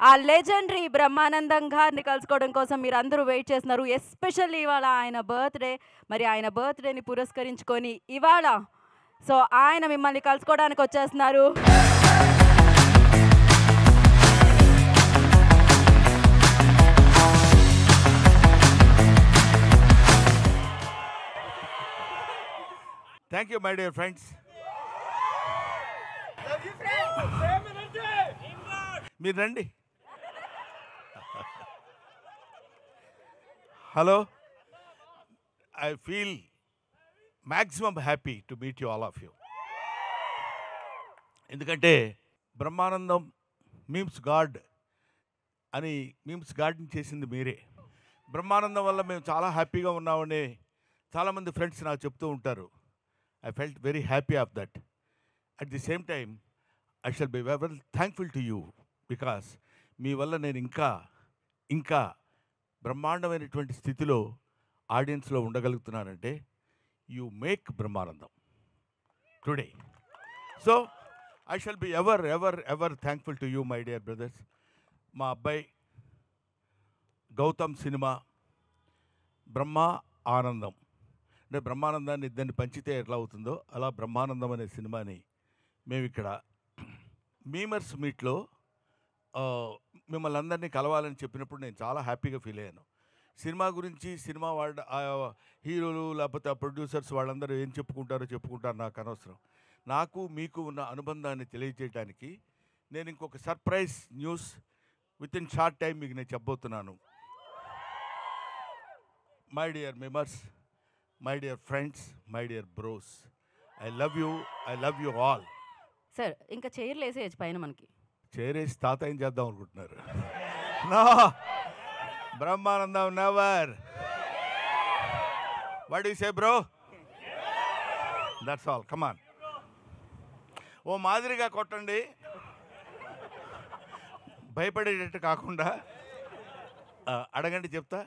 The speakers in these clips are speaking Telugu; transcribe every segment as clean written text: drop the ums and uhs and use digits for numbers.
ఆ లెజెండరీ బ్రహ్మానందం గారిని కలుసుకోవడం కోసం మీరందరూ వెయిట్ చేస్తున్నారు. ఎస్పెషల్లీ ఇవాళ ఆయన బర్త్‌డే. మరి ఆయన బర్త్‌డేని పురస్కరించుకొని ఇవాళ సో, ఆయన మిమ్మల్ని కలుసుకోవడానికి వచ్చేస్తున్నారు. Thank you my dear friends. మీరు రండి. Hello, I feel maximum happy to meet you all of you. ఎందుకంటే బ్రహ్మానందం మీమ్స్ గాడ్ అని మీమ్స్ గాడ్ని చేసింది మీరే. బ్రహ్మానందం వల్ల మేము చాలా హ్యాపీగా ఉన్నామని చాలామంది ఫ్రెండ్స్ నాకు చెప్తూ ఉంటారు. I felt very happy of that. At the same time, I shall be very thankful to you because మీ వల్ల నేను ఇంకా బ్రహ్మాండమైనటువంటి స్థితిలో ఆడియన్స్లో ఉండగలుగుతున్నానంటే you make Brahmanandam today. So I shall be ever thankful to you my dear brothers. మా అబ్బాయి గౌతమ్ సినిమా బ్రహ్మ ఆనందం అంటే బ్రహ్మానందాన్ని ఇద్దరిని పంచితే ఎట్లా అవుతుందో అలా బ్రహ్మానందం అనే సినిమాని మేము ఇక్కడ మీమర్స్ మీట్లో మిమ్మల్ని అందరినీ కలవాలని చెప్పినప్పుడు నేను చాలా హ్యాపీగా ఫీల్ అయ్యాను. సినిమా గురించి సినిమా వాళ్ళ హీరోలు లేకపోతే ఆ ప్రొడ్యూసర్స్ వాళ్ళందరూ ఏం చెప్పుకుంటారు నాకు అనవసరం. నాకు మీకు ఉన్న అనుబంధాన్ని తెలియజేయడానికి నేను ఇంకొక surprise news with in short time మీకు నేను చెప్పబోతున్నాను. My dear members, my dear friends, my dear bros, I love you all. Sir ఇంకా చైర్లు వేసేయచ్చు పైన మనకి. చేరేసి తాత ఏం చేద్దాం అనుకుంటున్నారు? No, Brahmanandam never. What you say bro? That's all. Come on, ఓ మాదిరిగా కొట్టండి, భయపడేటట్టు కాకుండా. అడగండి, చెప్తా.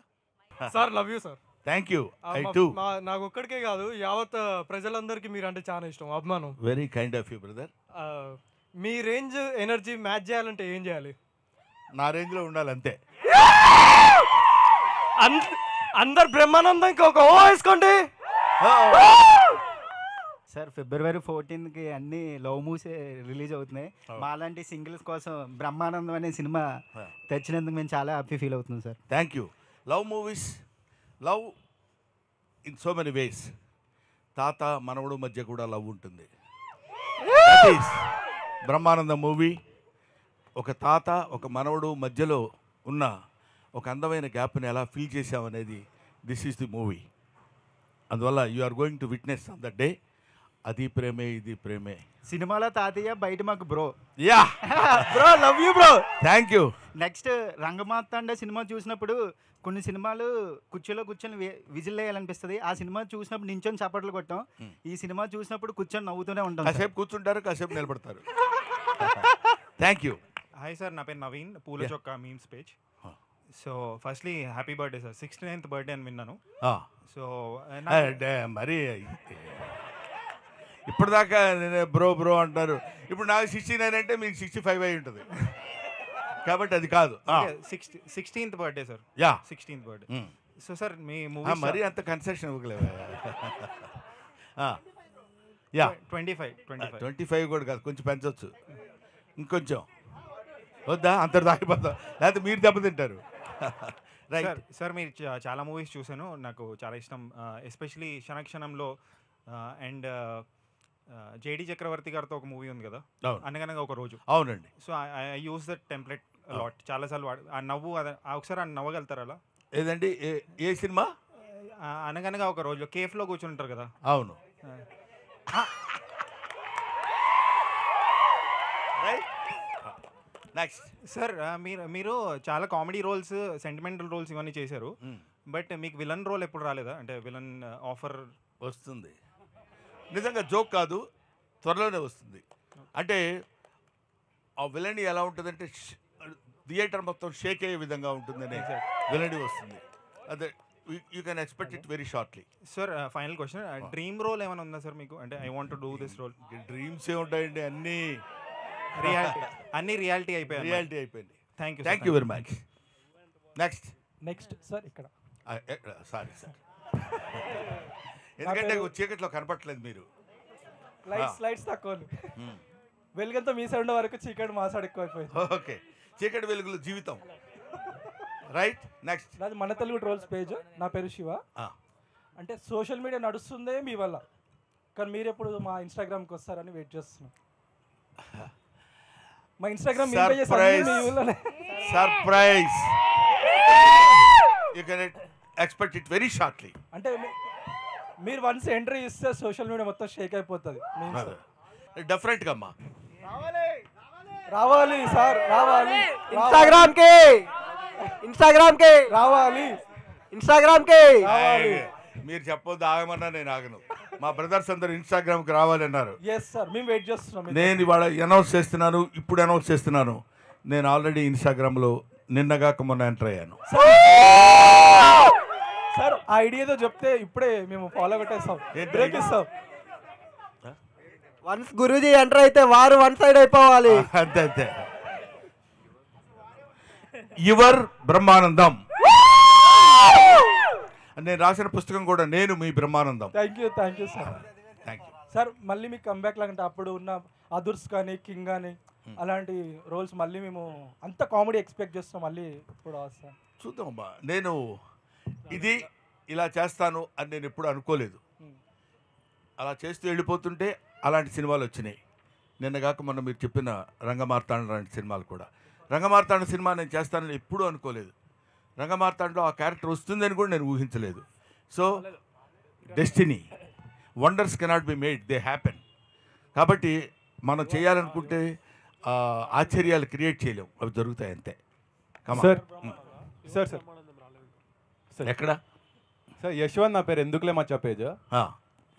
Sir love you sir. Thank you. I too. నాకు ఒక్కడికే కాదు, యావత్ ప్రజలందరికీ మీరు అంటే చాలా ఇష్టం, అభిమానం. Very kind of you brother. Me range energy match చేయాలంటే ఏం చేయాలి? నా రేంజ్లో ఉండాలి అంతే. అందరు బ్రహ్మానందంకి ఒక ఓ వేసుకోండి. సార్ ఫిబ్రవరి 14కి అన్ని లవ్ మూవీస్ రిలీజ్ అవుతున్నాయి. మాలాంటి సింగిల్స్ కోసం బ్రహ్మానందం అనే సినిమా తెచ్చినందుకు మేము చాలా హ్యాపీ ఫీల్ అవుతున్నాం sir. Thank you. Love movies, love in so many ways. తాత మనవడు మధ్య కూడా లవ్ ఉంటుంది. బ్రహ్మానందం మూవీ ఒక తాత ఒక మనవడు మధ్యలో ఉన్న ఒక అందమైన గ్యాప్ని ఎలా ఫీల్ చేసామనేది దిస్ ఈస్ ది మూవీ. అందువల్ల you are going to witness on that day. అది ప్రేమే ఇది ప్రేమే. సినిమాలో తాతయ్య, బయట మాకు bro. Ya bro, love you bro. Thank you. Next Rangamarthanda cinema చూసినప్పుడు కొన్ని సినిమాలు కుర్చీలో కూర్చొని విజిల్ వేయాలనిపిస్తుంది. ఆ సినిమా చూసినప్పుడు నించొని చప్పట్లు కొట్టాం. ఈ సినిమా చూసినప్పుడు కూర్చొని నవ్వుతూనే ఉంటాం. కాసేపు కూర్చుంటారు, కాసేపు నిలబడతారు. Thank you. హాయ్ సార్, నా పేరు నవీన్, పూల చొక్కా memes page. So firstly happy birthday sir. 69th birthday అని విన్నాను. సో మరి ఇప్పటిదాకా నేను బ్రో అంటారు. ఇప్పుడు నాకు 69 అంటే మీకు 65 అయి ఉంటుంది కాబట్టి అది కాదు. 16th birthday sir. Ya, 16th birthday. So sir మీ మూవీ మరీ అంత కన్సెషన్ ఇవ్వలేవా? యా, 25 కూడా కాదు, కొంచెం పెంచవచ్చు. ఇంకొంచెం వద్దా? అంతటి దాకిపోతాం, లేకపోతే మీరు దెబ్బతింటారు. రైట్ సార్, మీరు చాలా మూవీస్ చూశాను, నాకు చాలా ఇష్టం. ఎస్పెషలీ క్షణక్షణంలో అండ్ జేడి చక్రవర్తి గారితో ఒక మూవీ ఉంది కదా, అనగనగా ఒక రోజు. అవునండి. So I use that template lot, చాలాసార్లు ఆ నవ్వు ఒకసారి ఆ నవ్వగలుగుతారు అలా? ఏదండి, ఏ సినిమా? అనగనగా ఒక రోజు కేఫ్లో కూర్చుంటారు కదా. అవును. నెక్స్ట్ సార్, మీరు చాలా కామెడీ రోల్స్, సెంటిమెంటల్ రోల్స్ ఇవన్నీ చేశారు. బట్ మీకు విలన్ రోల్ ఎప్పుడు రాలేదా? అంటే విలన్ ఆఫర్ వస్తుంది. నిజంగా జోక్ కాదు, త్వరలోనే వస్తుంది. అంటే ఆ విలనీ ఎలా ఉంటుందంటే థియేటర్ మొత్తం షేక్ అయ్యే విధంగా ఉంటుందని విలనీ వస్తుంది. అదే you can expect it very shortly. Sir, final question, dream role ఏమైనా ఉందా సార్ మీకు? అంటే I want to do this role. Dreams ఏ ఉంటాయండి, అన్నీ రియాలిటీ అయిపోయాయి. రియాలిటీ అయిపోయింది. Thank you very much. Next sir ఇక్కడ సారీ సార్, ఎందుకంటే చీకట్లో కనపట్లేదు మీరు. లైట్స్ తక్కువ వెలుగంతా మీ సైడ్ వరకు చీకటి మా సైడ్ ఎక్కువైపోయింది. ఓకే, చీకటి వెలుగులు జీవితం. Right, next. నాది మన తెలుగు ట్రోల్స్ పేజ్. నా పేరు శివ. అంటే సోషల్ మీడియా నడుస్తుందే మీ వల్ల, కానీ మీరు ఎప్పుడు మా ఇన్స్టాగ్రామ్కి వస్తారని వెయిట్ చేస్తున్నాం. మా Instagram surprise, you can expect it very shortly. అంటే మీరు వన్స్ ఎంట్రీ ఇస్తే సోషల్ మీడియా మొత్తం షేక్ అయిపోతుంది. డెఫినెట్గా అమ్మా, రావాలి సార్, రావాలి ఇన్స్టాగ్రామ్ కి రావాలి. మీరు చెప్పొద్దు, ఆగమన్నా నేను ఆగను. మా బ్రదర్స్ అందరూ ఇన్స్టాగ్రామ్కి రావాలన్నారు. ఎస్ సార్, మేము వెయిట్ చేస్తున్నాం. నేను ఇవాళ అనౌన్స్ చేస్తున్నాను, ఇప్పుడు అనౌన్స్ చేస్తున్నాను. నేను ఆల్రెడీ ఇన్స్టాగ్రామ్లో నిన్నగాక మొన్న ఎంటర్ అయ్యాను. సార్ ఆ ఐడియాతో చెప్తే ఇప్పుడే మేము ఫాలో కొట్టేస్తాం, బ్రేక్ ఇస్తాం. వన్స్ గురూజీ ఎంటర్ అయితే వారు వన్ సైడ్ అయిపోవాలి. అంతే. యువర్ బ్రహ్మానందం. నేను రాసిన పుస్తకం కూడా నేను మీ Brahmanandam. Thank you sir. Thank you sir. మళ్ళీ మీకు కంబ్యాక్ లాగంటే అప్పుడు ఉన్న అదుర్స్ కానీ కింగ్ కానీ అలాంటి రోల్స్ మళ్ళీ మేము అంత కామెడీ ఎక్స్పెక్ట్ చేస్తాం. మళ్ళీ ఇప్పుడు సార్ చూద్దామమ్మా. నేను ఇది ఇలా చేస్తాను అని నేను ఎప్పుడు అనుకోలేదు. అలా చేస్తూ వెళ్ళిపోతుంటే అలాంటి సినిమాలు వచ్చినాయి. నిన్నగాక మొన్న మీరు చెప్పిన రంగమార్తాండ లాంటి సినిమాలు కూడా. రంగమార్తాండ సినిమా నేను చేస్తానని ఎప్పుడూ అనుకోలేదు. రంగమార్తాండలో ఆ క్యారెక్టర్ వస్తుందని కూడా నేను ఊహించలేదు. So destiny, wonders cannot be made, they happen. కాబట్టి మనం చేయాలనుకుంటే ఆశ్చర్యాలు క్రియేట్ చేయలేం, అవి జరుగుతాయి అంతే. సార్ ఎక్కడ సార్ యశ్వంత్ నా పేరు, ఎందుకులే మచ్చా పేజ్.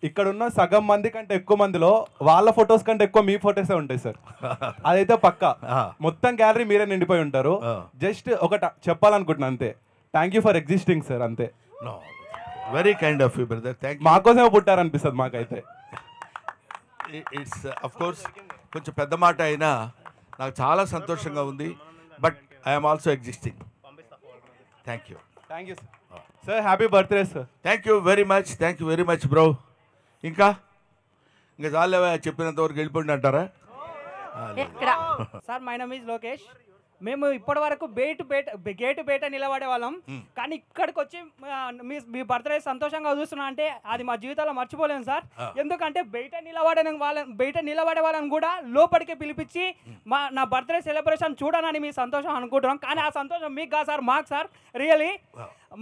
ఇక్కడ ఉన్న సగం మంది కంటే ఎక్కువ మందిలో వాళ్ళ ఫొటోస్ కంటే ఎక్కువ మీ ఫొటోసే ఉంటాయి సార్. అదైతే పక్కా. మొత్తం గ్యాలరీ మీరే నిండిపోయి ఉంటారు. జస్ట్ ఒకటి చెప్పాలనుకుంటున్నా అంతే. Thank you for existing sir, అంతే. Very kind of you brother, thank you. మాకోసమే పుట్టారనిపిస్తుంది మాకైతే. ఇట్స్ అఫ్ కోర్స్ కొంచెం పెద్ద మాట అయినా నాకు చాలా సంతోషంగా ఉంది. But I'm also existing. Thank you sir. Happy birthday sir. Thank you very much bro. ఇంకా చాలేవా, చెప్పినంత వరకు వెళ్ళిపోండి అంటారా? Sir my name is Lokesh. మేము ఇప్పటి వరకు గేటు బయట నిలబడే వాళ్ళం, కానీ ఇక్కడికి వచ్చి మీ బర్త్డే సంతోషంగా చూస్తున్నా అంటే అది మా జీవితంలో మర్చిపోలేము సార్. ఎందుకంటే బయట నిలబడే వాళ్ళని కూడా లోపలికి పిలిపించి నా బర్త్డే సెలబ్రేషన్ చూడనని మీ సంతోషం అనుకుంటున్నాం. కానీ ఆ సంతోషం మీకు కాదు సార్, మాకు సార్. రియలీ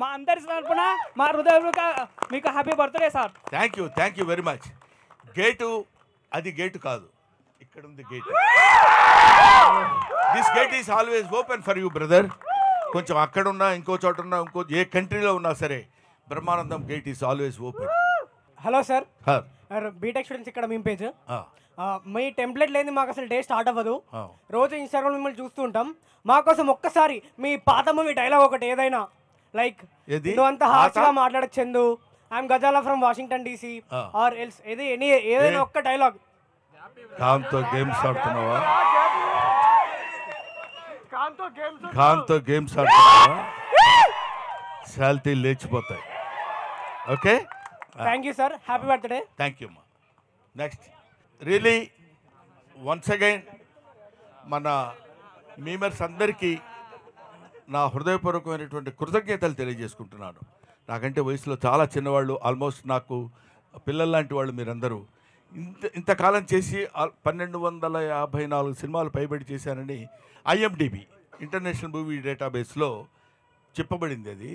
మా అందరి తరపున మా హృదయంగా మీకు happy birthday sir. Thank you very much. అది గేటు కాదు, ఇక్కడ ఉంది gate. This gate is always open for you brother. కొంచెం అక్కడున్నా, ఇంకో చోట ఉన్నా, ఏ కంట్రీలో ఉన్నా సరే Brahmanandam gate is always open. Hello sir, B Tech students ఇక్కడ మేము పేజ్. మీ టెంప్లెట్ లేని మాకు అసలు డే స్టార్ట్ అవ్వదు. రోజు ఇన్స్టాగ్రామ్ మిమ్మల్ని చూస్తూ ఉంటాం. మాకోసం ఒక్కసారి మీ పాత మూవీ డైలాగ్ ఒకటి ఏదైనా, లైక్ నువ్వు అంత హార్ష్గా మాట్లాడచ్చు, I'm Ghazala from Washington DC or else, ఏదైనా ఒక్క డైలాగ్. ఖాన్తో గేమ్స్ ఆడుతున్నావా? ఖాన్తో గేమ్స్ ఆడుతున్నావా? శాలిటీ లేచిపోతాయి. Okay, thank you sir. Happy birthday. Thank you అమ్మా. నెక్స్ట్ రియలీ వన్స్ అగైన్ మన మీమర్స్ అందరికీ నా హృదయపూర్వకమైనటువంటి కృతజ్ఞతలు తెలియజేసుకుంటున్నాను. నాకంటే వయసులో చాలా చిన్నవాళ్ళు, ఆల్మోస్ట్ నాకు పిల్లల్లాంటి వాళ్ళు మీరందరూ. ఇంతకాలం చేసి 1254 సినిమాలు పైబడి చేశానని IMDb ఇంటర్నేషనల్ మూవీ డేటాబేస్లో చెప్పబడింది అది.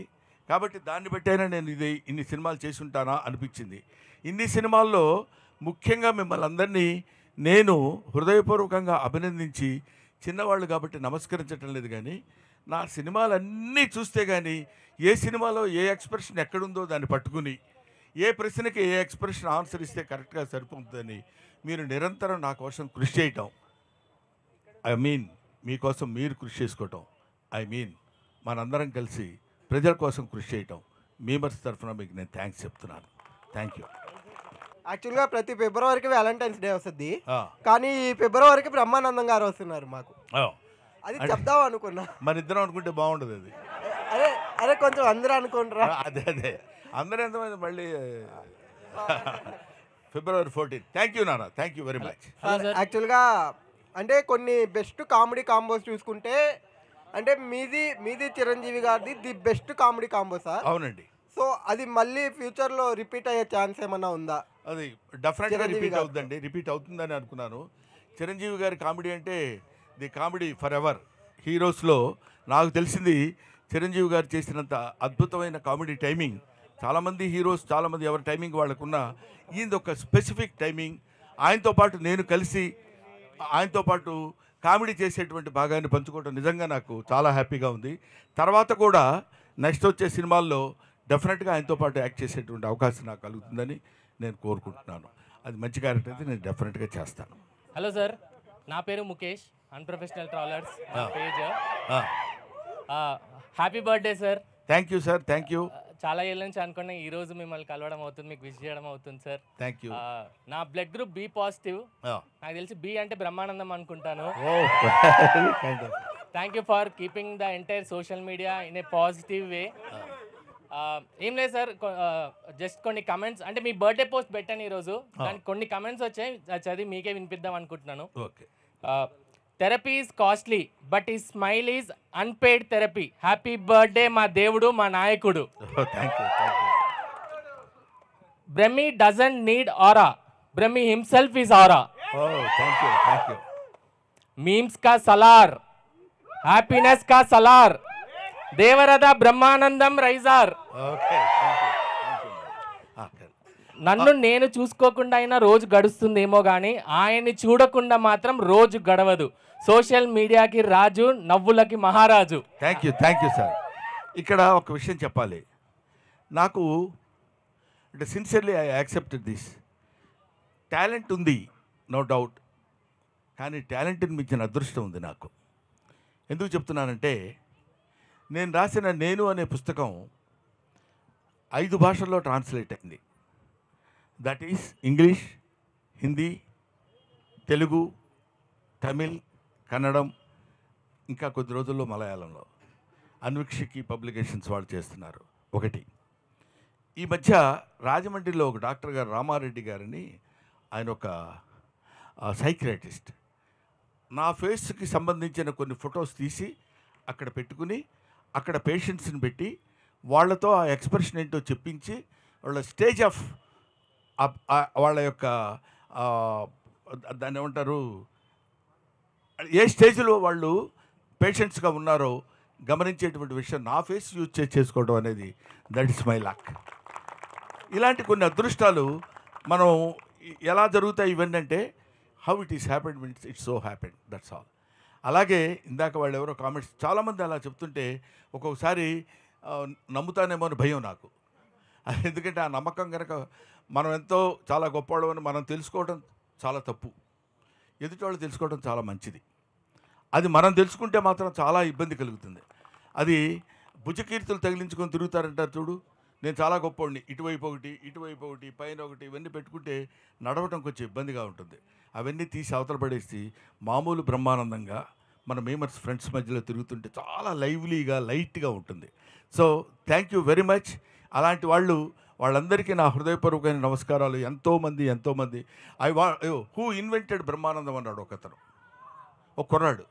కాబట్టి దాన్ని బట్టి అయినా నేను ఇన్ని సినిమాలు చేసి ఉంటానా అనిపించింది. ఇన్ని సినిమాల్లో ముఖ్యంగా మిమ్మల్ని అందరినీ నేను హృదయపూర్వకంగా అభినందించి, చిన్నవాళ్ళు కాబట్టి నమస్కరించటం లేదు, కానీ నా సినిమాలన్నీ చూస్తే కానీ ఏ సినిమాలో ఏ ఎక్స్ప్రెషన్ ఎక్కడుందో దాన్ని పట్టుకుని ఏ ప్రశ్నకి ఏ ఎక్స్ప్రెషన్ ఆన్సర్ ఇస్తే కరెక్ట్గా సరిపోతుందని మీరు నిరంతరం నా కోసం కృషి చేయటం, మీకోసం మీరు కృషి చేసుకోవటం, మనందరం కలిసి ప్రజల కోసం కృషి చేయటం, మీమర్స్ తరఫున మీకు నేను థ్యాంక్స్ చెప్తున్నాను. Thank you. యాక్చువల్గా ప్రతి ఫిబ్రవరికి వ్యాలంటైన్స్ డే వస్తుంది, కానీ ఈ ఫిబ్రవరికి బ్రహ్మానందం గారు వస్తున్నారు మాకు. అది చెప్దాం అనుకున్నా. మన ఇద్దరం అనుకుంటే బాగుండదు అది. అరే అరే కొంచెం అందరూ అనుకుంటారా? అదే అందరూ ఎంతమంది మళ్ళీ February 14. థ్యాంక్ యూ నాన్న, థ్యాంక్ యూ వెరీ మచ్. యాక్చువల్గా అంటే కొన్ని బెస్ట్ కామెడీ కాంబోస్ చూసుకుంటే అంటే మీది చిరంజీవి గారిది the best comedy combo sir. అవునండి. సో అది మళ్ళీ ఫ్యూచర్లో రిపీట్ అయ్యే ఛాన్స్ ఏమన్నా ఉందా? అది డెఫినెట్గా రిపీట్ అవుతుందండి, రిపీట్ అవుతుందని అనుకున్నాను. చిరంజీవి గారి కామెడీ అంటే ది కామెడీ ఫర్ ఎవర్. హీరోస్లో నాకు తెలిసింది చిరంజీవి గారు చేసినంత అద్భుతమైన కామెడీ టైమింగ్ చాలామంది హీరోస్, చాలామంది ఎవరి టైమింగ్ వాళ్ళకున్న, ఈయనది ఒక స్పెసిఫిక్ టైమింగ్. ఆయనతో పాటు నేను కలిసి ఆయనతో పాటు కామెడీ చేసేటువంటి భాగాన్ని పంచుకోవడం నిజంగా నాకు చాలా హ్యాపీగా ఉంది. తర్వాత కూడా నెక్స్ట్ వచ్చే సినిమాల్లో డెఫినెట్గా ఆయనతో పాటు యాక్ట్ చేసేటువంటి అవకాశం నాకు కలుగుతుందని నేను కోరుకుంటున్నాను. అది మంచి క్యారెక్టర్ అయితే నేను డెఫినెట్గా చేస్తాను. హలో సార్, నా పేరు Mukesh, unprofessional travellers page. Happy birthday sir. Thank you sir, thank you. చాలా ఏళ్ళ నుంచి అనుకున్నా ఈ రోజు మిమ్మల్ని కలవడం అవుతుంది, మీకు విష్ చేయడం అవుతుంది సార్. Thank you. నా బ్లడ్ గ్రూప్ బి పాజిటివ్. నాకు తెలిసి బి అంటే బ్రహ్మానందం అనుకుంటాను. Thank you for keeping the entire social media in a positive way. ఏం లేదు సార్, జస్ట్ కొన్ని కమెంట్స్, అంటే మీ బర్త్డే పోస్ట్ పెట్టాను ఈరోజు, దానికి కొన్ని కమెంట్స్ వచ్చాయి, చదివి మీకే వినిపిద్దాం అనుకుంటున్నాను. Okay. Therapy is costly but ఈ smile is unpaid therapy. Happy birthday మా దేవుడు, మా నాయకుడు. Brahmi doesn't need aura, Brahmi himself is aura. Memes కా సలార్, హ్యాపీనెస్ కా సలార్, దేవరథ బ్రహ్మానందం రైజార్. నన్ను నేను చూసుకోకుండా అయినా రోజు గడుస్తుందేమో కానీ ఆయన్ని చూడకుండా మాత్రం రోజు గడవదు. సోషల్ మీడియాకి రాజు, నవ్వులకి మహారాజు. Thank you sir. ఇక్కడ ఒక విషయం చెప్పాలి. నాకు అంటే sincerely I accepted this. Talent ఉంది, నో డౌట్, కానీ టాలెంట్ని మించిన అదృష్టం ఉంది నాకు. ఎందుకు చెప్తున్నానంటే, నేను రాసిన నేను అనే పుస్తకం 5 భాషల్లో ట్రాన్స్లేట్ అయింది. That is English, Hindi, Telugu, Tamil, కన్నడం, ఇంకా కొద్ది రోజుల్లో మలయాళంలో. అన్వీక్షకి పబ్లికేషన్స్ వాళ్ళు చేస్తున్నారు. ఒకటి, ఈ మధ్య రాజమండ్రిలో ఒక డాక్టర్ గారు రామారెడ్డి గారిని, ఆయన ఒక సైకియాట్రిస్ట్, నా ఫేస్కి సంబంధించిన కొన్ని ఫొటోస్ తీసి అక్కడ పెట్టుకుని అక్కడ పేషెంట్స్ని పెట్టి వాళ్ళతో ఆ ఎక్స్ప్రెషన్ ఏంటో చెప్పించి వాళ్ళ స్టేజ్ ఆఫ్ వాళ్ళ యొక్క దాన్ని ఏమంటారు, ఏ స్టేజ్లో వాళ్ళు పేషెంట్స్గా ఉన్నారో గమనించేటువంటి విషయం నా ఫేస్ యూజ్ చేసుకోవడం అనేది దట్ ఇస్ మై లక్. ఇలాంటి కొన్ని అదృష్టాలు మనం ఎలా జరుగుతాయి ఇవన్నీ అంటే how it is happened means it's so happened, that's all. అలాగే ఇందాక వాళ్ళు ఎవరో కామెంట్స్ చాలామంది అలా చెప్తుంటే ఒక్కొక్కసారి నమ్ముతానేమో అని భయం నాకు. ఎందుకంటే ఆ నమ్మకం కనుక మనం ఎంతో చాలా గొప్పవాళ్ళం అని మనం తెలుసుకోవడం చాలా తప్పు, ఎదుటివాళ్ళు తెలుసుకోవడం చాలా మంచిది. అది మనం తెలుసుకుంటే మాత్రం చాలా ఇబ్బంది కలుగుతుంది. అది భుజకీర్తులు తగిలించుకొని తిరుగుతారంటారు చూడు, నేను చాలా గొప్పవాడిని, ఇటువైపు ఒకటి పైన ఒకటి, ఇవన్నీ పెట్టుకుంటే నడవటం కొంచెం ఇబ్బందిగా ఉంటుంది. అవన్నీ తీసి అవతల పడేసి మామూలు బ్రహ్మానందంగా మన మేమర్స్ ఫ్రెండ్స్ మధ్యలో తిరుగుతుంటే చాలా లైవ్లీగా లైట్గా ఉంటుంది. So thank you very much. అలాంటి వాళ్ళందరికీ నా హృదయపూర్వకమైన నమస్కారాలు. ఎంతోమంది హూ ఇన్వెంటెడ్ బ్రహ్మానందం అన్నాడు ఒకతను, ఒక కుర్రాడు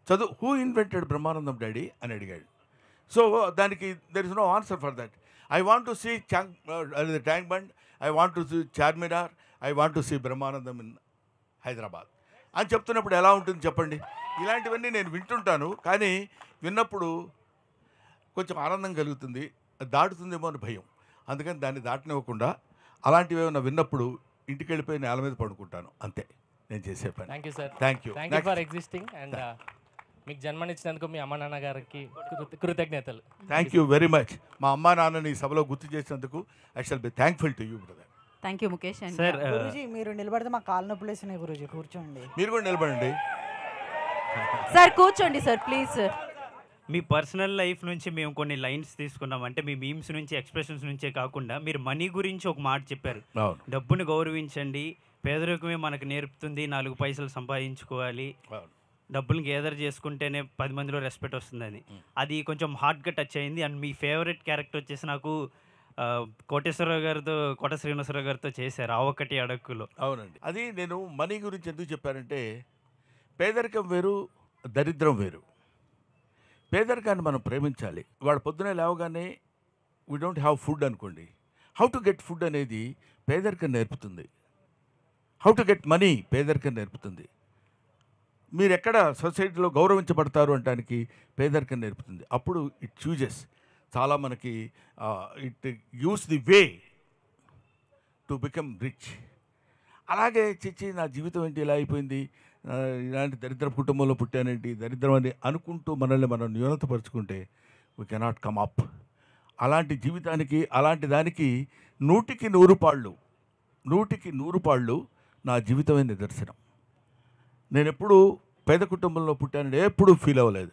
చదువు, హూ ఇన్వెంటెడ్ బ్రహ్మానందం డాడీ అని అడిగాడు. సో దానికి there is no answer for that. I want to see Tank Bund, I want to see Charminar, I want to see Brahmanandam in Hyderabad అని చెప్తున్నప్పుడు ఎలా ఉంటుంది చెప్పండి. ఇలాంటివన్నీ నేను వింటుంటాను, కానీ విన్నప్పుడు కొంచెం ఆనందం కలుగుతుంది, దాటుతుందేమో అని భయం. అందుకని దాన్ని దాటనివ్వకుండా అలాంటివి ఏమైనా విన్నప్పుడు ఇంటికి వెళ్ళిపోయి నేల మీద పడుకుంటాను, అంతే నేను చేసే పని. Thank you sir. Thank you for existing and మీకు జన్మనిచ్చినందుకు మీ అమ్మ నాన్న గారికి కృతజ్ఞతలు. Thank you very much. మా అమ్మా నాన్నని సభలో గుర్తు చేసినందుకు I shall be thankful to you brother. Thank you Mukesh. Sir Guruji మీరు నిలబడితే మా కాళ్ళు నొప్పులు వేసినాయి గురూజీ, కూర్చోండి. మీరు కూడా నిలబడండి సార్, కూర్చోండి sir please. Sir, me personal life నుంచి మేము కొన్ని లైన్స్ తీసుకున్నాం. అంటే మీ మీమ్స్ నుంచి, ఎక్స్ప్రెషన్స్ నుంచే కాకుండా మీరు మనీ గురించి ఒక మాట చెప్పారు. డబ్బుని గౌరవించండి, పేదరికమే మనకు నేర్పుతుంది, 4 పైసలు సంపాదించుకోవాలి. డబ్బులు గ్యాదర్ చేసుకుంటేనే 10 మందిలో రెస్పెక్ట్ వస్తుందని. అది కొంచెం హార్ట్గా టచ్ అయింది. అండ్ మీ ఫేవరెట్ క్యారెక్టర్ వచ్చేసి నాకు కోటేశ్వరరావు గారితో, కోట శ్రీనివాసరావు గారితో చేశారు ఆ ఒక్కటి అడక్కులో. అవునండి. అది నేను మనీ గురించి ఎందుకు చెప్పానంటే, పేదరికం వేరు, దరిద్రం వేరు. పేదరికాన్ని మనం ప్రేమించాలి. వాడు పొద్దునే లేవగానే వీ డోంట్ హ్యావ్ ఫుడ్ అనుకోండి, హౌ టు గెట్ ఫుడ్ అనేది పేదరికం నేర్పుతుంది. హౌ టు గెట్ మనీ పేదరికం నేర్పుతుంది. మీరు ఎక్కడ సొసైటీలో గౌరవించబడతారు అనడానికి పేదరికం నేర్పుతుంది. అప్పుడు ఇట్ చూజెస్ చాలా మనకి it use the way to become rich. అలాగే చిచ్చి నా జీవితం ఏంటి ఇలా అయిపోయింది, ఇలాంటి దరిద్ర కుటుంబంలో పుట్టానేంటి, దరిద్రం అని అనుకుంటూ మనల్ని మనం న్యూనతపరుచుకుంటే వీ కెనాట్ కమ్ అప్. అలాంటి జీవితానికి, అలాంటి దానికి 100కి 100 పాళ్ళు నా జీవితమే నిదర్శనం. నేను ఎప్పుడూ పేద కుటుంబంలో పుట్టానని ఎప్పుడూ ఫీల్ అవ్వలేదు.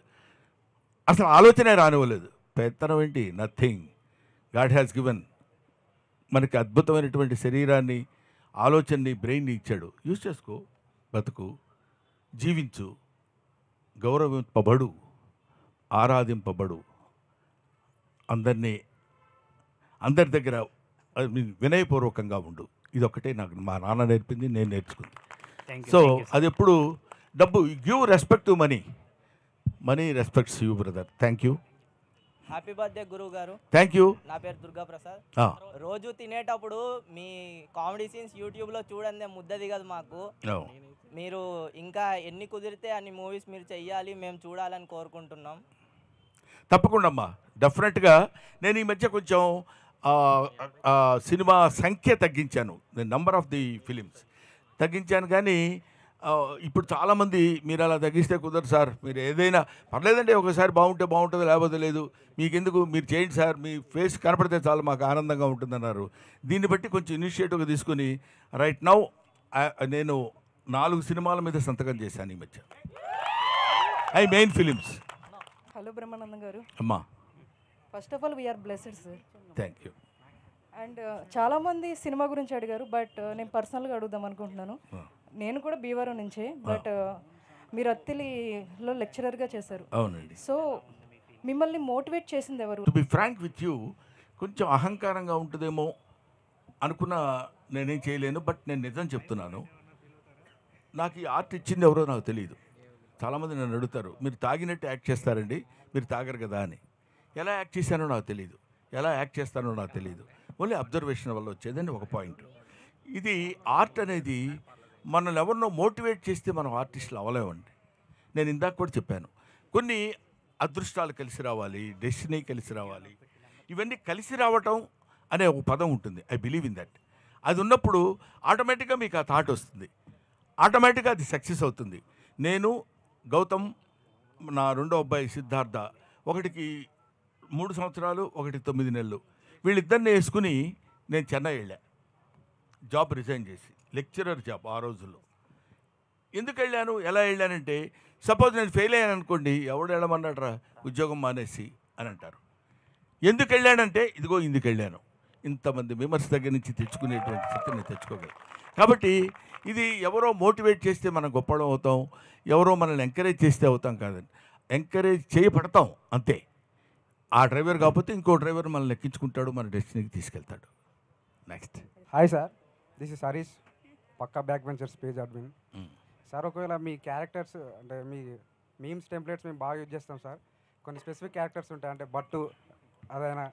అసలు ఆలోచనే రానివ్వలేదు. పెత్తనం ఏంటి, నథింగ్. గాడ్ హ్యాస్ గివెన్ మనకి అద్భుతమైనటువంటి శరీరాన్ని, ఆలోచనని, బ్రెయిన్ని ఇచ్చాడు. యూజ్ చేసుకో, బతుకు, జీవించు, గౌరవింపబడు, ఆరాధింపబడు, అందరి దగ్గర వినయపూర్వకంగా ఉండు. ఇదొక్కటే నాకు మా నాన్న నేర్పింది, నేను నేర్చుకుంది. సో అది ఎప్పుడు డబ్బు, give respect to money, money respects you brother. Thank you. Happy birthday గురువు గారు. Thank you. నా పేరు దుర్గా ప్రసాద్. రోజు తినేటప్పుడు మీ కామెడీ సీన్స్ యూట్యూబ్లో చూడండి, ముద్ద దిగదు మాకు. మీరు ఇంకా ఎన్ని కుదిరితే అన్ని మూవీస్ మీరు చెయ్యాలి, మేము చూడాలని కోరుకుంటున్నాం. తప్పకుండా అమ్మా, డెఫినెట్గా. నేను ఈ మధ్య కొంచెం సినిమా సంఖ్య తగ్గించాను, నెంబర్ ఆఫ్ ది ఫిలిమ్స్ తగ్గించాను. కానీ ఇప్పుడు చాలామంది మీరు అలా తగ్గిస్తే కుదరదు సార్, మీరు ఏదైనా పర్లేదండి, ఒకసారి బాగుంటే బాగుంటుంది, లేకపోతే లేదు, మీకెందుకు, మీరు చేయండి సార్, మీ ఫేస్ కనపడితే చాలా మాకు ఆనందంగా ఉంటుందన్నారు. దీన్ని బట్టి కొంచెం ఇనిషియేటివ్గా తీసుకుని రైట్ నౌ నేను 4 సినిమాల మీద సంతకం చేశాను ఈ మధ్య. Main films. Hello Brahmanandam garu. అమ్మా, first of all we are blessed sir. Thank you. And చాలామంది సినిమా గురించి అడిగారు, బట్ నేను పర్సనల్గా అడుగుదాం అనుకుంటున్నాను. నేను కూడా భీమవరం నుంచే, బట్ మీరు అత్తిలిలో లెక్చరర్గా చేశారు. అవునండి. సో మిమ్మల్ని మోటివేట్ చేసింది ఎవరు? To be frank with you, కొంచెం అహంకారంగా ఉంటుందేమో అనుకున్న నేనేం చేయలేను. బట్ నేను నిజం చెప్తున్నాను, నాకు ఈ ఆర్ట్ ఇచ్చింది ఎవరో నాకు తెలియదు. చాలామంది నన్ను అడుగుతారు, మీరు తాగినట్టు యాక్ట్ చేస్తారండి, మీరు తాగరు కదా అని. ఎలా యాక్ట్ చేశానో నాకు తెలియదు, ఎలా యాక్ట్ చేస్తానో నాకు తెలియదు. ఓన్లీ అబ్జర్వేషన్ వల్ల వచ్చేదండి ఒక పాయింట్. ఇది ఆర్ట్ అనేది మనల్ని ఎవరినో మోటివేట్ చేస్తే మనం ఆర్టిస్టులు అవ్వలేమండి. నేను ఇందాక కూడా చెప్పాను, కొన్ని అదృష్టాలు కలిసి రావాలి, డెస్టినీ కలిసి రావాలి. ఇవన్నీ కలిసి రావటం అనే ఒక పదం ఉంటుంది. I believe in that. అది ఉన్నప్పుడు ఆటోమేటిక్గా మీకు ఆ థాట్ వస్తుంది, ఆటోమేటిక్గా అది సక్సెస్ అవుతుంది. నేను, గౌతమ్, నా రెండో అబ్బాయి సిద్ధార్థ, ఒకటికి 3 సంవత్సరాలు, ఒకటి 9 నెలలు, వీళ్ళిద్దరిని వేసుకుని నేను చెన్నై వెళ్ళా, జాబ్ రిజైన్ చేసి, లెక్చరర్ జాబ్ ఆ రోజుల్లో. ఎందుకు వెళ్ళాను, ఎలా వెళ్ళానంటే, సపోజ్ నేను ఫెయిల్ అయ్యాను అనుకోండి, ఎవడు వెళ్ళమన్నాడరా ఉద్యోగం మానేసి అని అంటారు. ఎందుకు వెళ్ళానంటే, ఇదిగో ఇందుకు వెళ్ళాను, ఇంతమంది మెంబర్స్ దగ్గర నుంచి తెచ్చుకునేటువంటి శక్తి నేను తెచ్చుకోగలను. కాబట్టి ఇది ఎవరో మోటివేట్ చేస్తే మనం గొప్పడం అవుతాం, ఎవరో మనల్ని ఎంకరేజ్ చేస్తే అవుతాం కాదండి. ఎంకరేజ్ చేయబడతాం అంతే. ఆ డ్రైవర్ కాకపోతే ఇంకో డ్రైవర్ మనల్ని ఎక్కించుకుంటాడు, మన డెస్టినీకి తీసుకెళ్తాడు. Next. Hi sir, this is Harish, పక్కా back ventures page admin. Sir, ఒకవేళ మీ క్యారెక్టర్స్ అంటే మీ మీమ్స్ టెంప్లెట్స్ మేము బాగా యూజ్ చేస్తాం సార్. కొన్ని స్పెసిఫిక్ క్యారెక్టర్స్ ఉంటాయి, అంటే బట్టు, అదైనా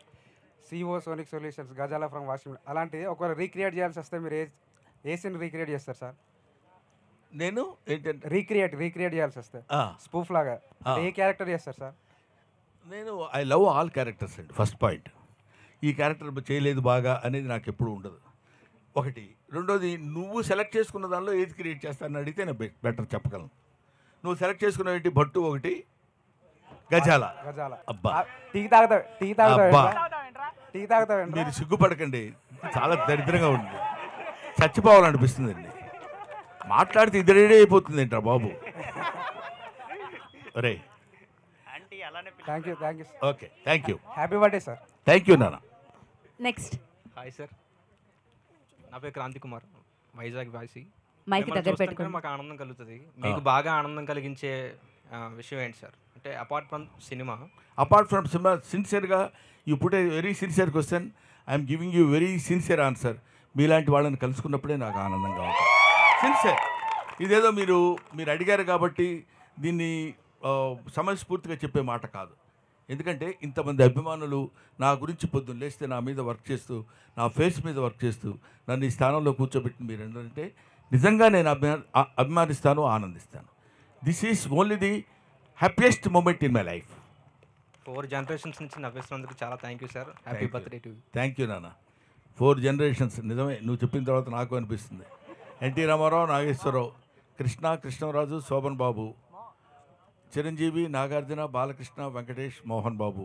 సిఓ సోనిక్ సొల్యూషన్స్, గజాల ఫ్రమ్ వాషింగ్, అలాంటివి ఒకవేళ రీక్రియేట్ చేయాల్సి వస్తే మీరు ఏ సీన్ రీక్రియేట్ చేస్తారు సార్? నేను ఏంటంటే రీక్రియేట్ చేయాల్సి వస్తే స్పూఫ్ లాగా ఏ క్యారెక్టర్ చేస్తారు సార్? నేను ఐ లవ్ ఆల్ క్యారెక్టర్స్ అండి. ఫస్ట్ పాయింట్, ఈ క్యారెక్టర్ చేయలేదు బాగా అనేది నాకు ఎప్పుడు ఉండదు. ఒకటి. రెండోది, నువ్వు సెలెక్ట్ చేసుకున్న దానిలో ఏది క్రియేట్ చేస్తానని అడిగితే నేను బెటర్ చెప్పగలను. నువ్వు సెలెక్ట్ చేసుకున్న ఏంటి, భట్టు ఒకటి, గజాల. అబ్బా, టీ తాగుతావు. మీరు సిగ్గుపడకండి, చాలా దరిద్రంగా ఉంది, చచ్చిపోవాలనిపిస్తుందండి. మాట్లాడితే ఇది రెడీ అయిపోతుంది ఏంట్రా బాబు. అరే, thank you. Okay, thank you. Happy birthday sir. Thank you నాన్న. నెక్స్ట్. హాయ్ సార్, నా పేరు క్రాంతి కుమార్, వైజాగ్ వాసి. మైక్ మిమ్మల్ని దగ్గర చూస్తుంటేనే పెట్టుకోండి. మాకు ఆనందం కలుగుతుంది. మీకు బాగా ఆనందం కలిగించే విషయం ఏంటి సార్? అంటే apart from cinema. Apart from cinema, సిన్సియర్గా you put a very sincere question, I'm giving you very sincere answer. మీలాంటి వాళ్ళని కలుసుకున్నప్పుడే నాకు ఆనందంగా ఉంటుంది. సిన్సియర్. ఇదేదో మీరు అడిగారు కాబట్టి దీన్ని సమయస్ఫూర్తిగా చెప్పే మాట కాదు. ఎందుకంటే ఇంతమంది అభిమానులు నా గురించి పొద్దున్న లేస్తే నా మీద వర్క్ చేస్తూ, నా ఫేస్ మీద వర్క్ చేస్తూ నన్ను ఈ స్థానంలో కూర్చోబెట్టి మీరు ఏంటంటే నిజంగా నేను అభిమానిస్తాను, ఆనందిస్తాను. This is only the happiest moment in my life. 4 generations నుంచి నవ్విస్తున్నందుకు చాలా thank you sir. Happy birthday to you. Thank you నాన్న. 4 జనరేషన్స్ నిజమే, నువ్వు చెప్పిన తర్వాత నాకు అనిపిస్తుంది. ఎన్టీ రామారావు, నాగేశ్వరరావు, కృష్ణరాజు, శోభన్ బాబు, చిరంజీవి, నాగార్జున, బాలకృష్ణ, వెంకటేష్, మోహన్ బాబు,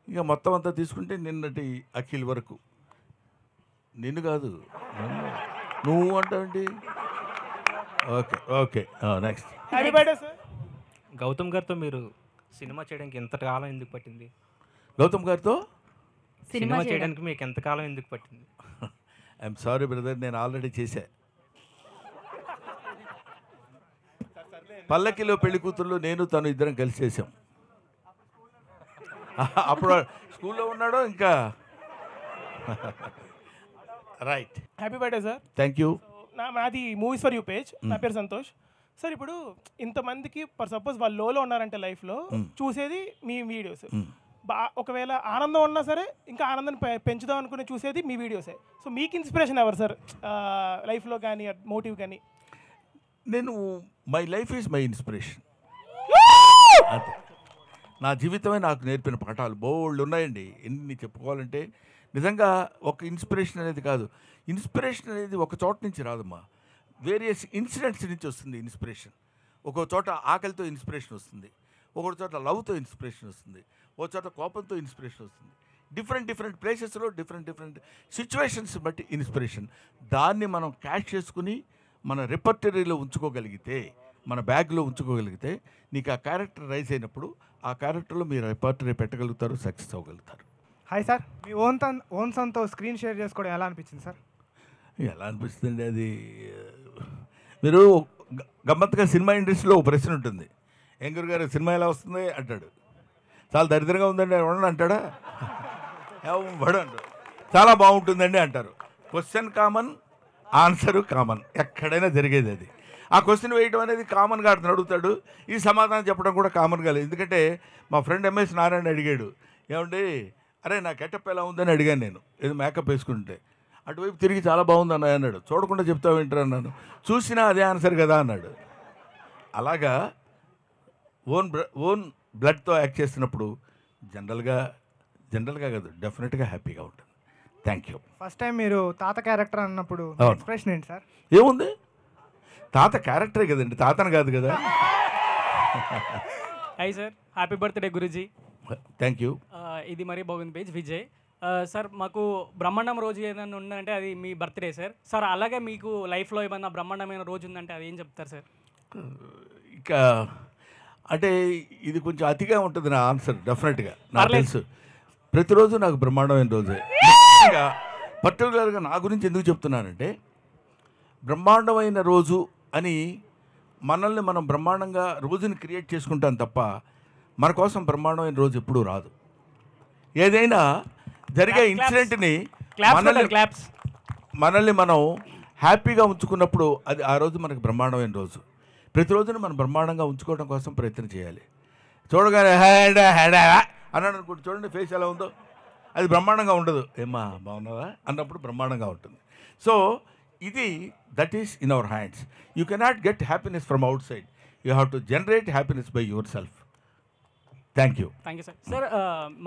ఇక మొత్తం అంతా తీసుకుంటే నిన్నటి అఖిల్ వరకు. నిన్ను కాదు, నువ్వు అంటావేంటి? Okay okay, next. Happy birthday sir. Gautham గారితో మీరు సినిమా చేయడానికి ఎంత కాలం ఎందుకు పట్టింది? గౌతమ్ గారితో సినిమా చేయడానికి మీకు ఎంతకాలం ఎందుకు పట్టింది? ఐఎమ్ సారీ బ్రదర్, నేను ఆల్రెడీ చేశా. పల్లకిలో పెళ్లి కూతుర్లు నేను తను ఇద్దరం కలిసి చేసాం. అప్పుడు స్కూల్లో ఉన్నాడో ఇంకా. Right. Happy birthday sir. Thank you. నాది మూవీస్ ఫర్ యూ పేజ్. నా పేరు సంతోష్ సార్. ఇప్పుడు ఇంతమందికి ఫర్ సపోజ్ వాళ్ళు లోలో ఉన్నారంటే లైఫ్లో చూసేది మీ వీడియోస్. ఒకవేళ ఆనందం ఉన్నా సరే ఇంకా ఆనందాన్ని పెంచుదాం అనుకుని చూసేది మీ వీడియోసే. సో మీకు ఇన్స్పిరేషన్ ఎవరు సార్ లైఫ్లో కానీ, మోటివ్ కానీ? నేను my life is my inspiration. అంతే. నా జీవితమే నాకు నేర్పిన పాఠాలు బోల్డ్ ఉన్నాయండి. ఎన్ని చెప్పుకోవాలంటే నిజంగా ఒక ఇన్స్పిరేషన్ అనేది కాదు. ఇన్స్పిరేషన్ అనేది ఒక చోట నుంచి రాదమ్మా, వేరియస్ ఇన్సిడెంట్స్ నుంచి వస్తుంది ఇన్స్పిరేషన్. ఒక్కో చోట ఆకలితో ఇన్స్పిరేషన్ వస్తుంది, ఒక్కో చోట లవ్తో ఇన్స్పిరేషన్ వస్తుంది, ఒక చోట కోపంతో ఇన్స్పిరేషన్ వస్తుంది. డిఫరెంట్ ప్లేసెస్లో డిఫరెంట్ సిచ్యువేషన్స్ బట్టి ఇన్స్పిరేషన్. దాన్ని మనం క్యాష్ చేసుకుని మన రిపర్టరీలో ఉంచుకోగలిగితే, మన బ్యాగ్లో ఉంచుకోగలిగితే, నీకు ఆ క్యారెక్టర్ రైజ్ అయినప్పుడు ఆ క్యారెక్టర్లో మీరు రిపర్టరీ పెట్టగలుగుతారు, సక్సెస్ అవ్వగలుగుతారు. హాయ్ సార్, మీ ఓన్ సన్తో స్క్రీన్ షేర్ చేసుకోవడం ఎలా అనిపించింది సార్? ఎలా అనిపిస్తుంది అది, మీరు గమ్మత్తుగా సినిమా ఇండస్ట్రీలో ఒక ప్రశ్న ఉంటుంది, ఏం గురుగారు సినిమా ఎలా వస్తుంది అంటాడు. చాలా దరిద్రంగా ఉందండి ఎవడని అంటాడా? ఎవడు అంటాడు. చాలా బాగుంటుందండి అంటారు. క్వశ్చన్ కామన్, ఆన్సరు కామన్, ఎక్కడైనా జరిగేది అది. ఆ క్వశ్చన్ వేయడం అనేది కామన్గా అతను అడుగుతాడు, ఈ సమాధానం చెప్పడం కూడా కామన్గా లేదు. ఎందుకంటే మా ఫ్రెండ్ ఎంఎస్ నారాయణ అడిగాడు, ఏమండి అరే నా గెటప్ ఎలా ఉందని అడిగాను నేను, ఏదో మేకప్ వేసుకుంటే. అటువైపు తిరిగి చాలా బాగుంది అన్నయ్య అన్నాడు. చూడకుండా చెప్తావు ఏంటరా అన్నాను. చూసినా అదే ఆన్సర్ కదా అన్నాడు. అలాగా ఓన్ బ్లడ్తో యాక్ట్ చేస్తున్నప్పుడు జనరల్గా కాదు, డెఫినెట్గా హ్యాపీగా ఉంటుంది. Thank you. ఫస్ట్ టైం మీరు తాత క్యారెక్టర్ అన్నప్పుడు ఎక్స్ప్రెషన్ ఏంటి సార్? ఏముంది, తాత క్యారెక్టరే కదండి, తాతను కాదు కదా. Hi sir, happy birthday Guruji. Thank you. ఇది మరీ బాగుంది పేజ్ విజయ్ సార్. మాకు బ్రహ్మాండం రోజు ఏదైనా ఉందంటే అది మీ బర్త్డే సార్. సార్ అలాగే మీకు లైఫ్లో ఏమన్నా బ్రహ్మాండమైన రోజు ఉందంటే అది ఏం చెప్తారు సార్? ఇక అంటే ఇది కొంచెం అతిగా ఉంటుంది నా ఆన్సర్. డెఫినెట్గా నాకు తెలుసు, ప్రతిరోజు నాకు బ్రహ్మాండమైన రోజే. పర్టికులర్గా నా గురించి ఎందుకు చెప్తున్నానంటే, బ్రహ్మాండమైన రోజు అని మనల్ని మనం బ్రహ్మాండంగా రోజుని క్రియేట్ చేసుకుంటాం తప్ప మన కోసం బ్రహ్మాండమైన రోజు ఎప్పుడూ రాదు. ఏదైనా జరిగే ఇన్సిడెంట్ని మనల్ని మనం హ్యాపీగా ఉంచుకున్నప్పుడు అది ఆ రోజు మనకు బ్రహ్మాండమైన రోజు. ప్రతిరోజును మనం బ్రహ్మాండంగా ఉంచుకోవడం కోసం ప్రయత్నం చేయాలి. చూడగానే అన్నాడు అనుకుంటు, చూడండి ఫేస్ ఎలా ఉందో, అది బ్రహ్మాండంగా ఉండదు. ఏమ్మా బాగున్నావా అన్నప్పుడు బ్రహ్మాండంగా ఉంటుంది. సో ఇది that is in our hands. You cannot get happiness from out side, you have to generate happiness by your self. Thank you. Thank you sir. Sir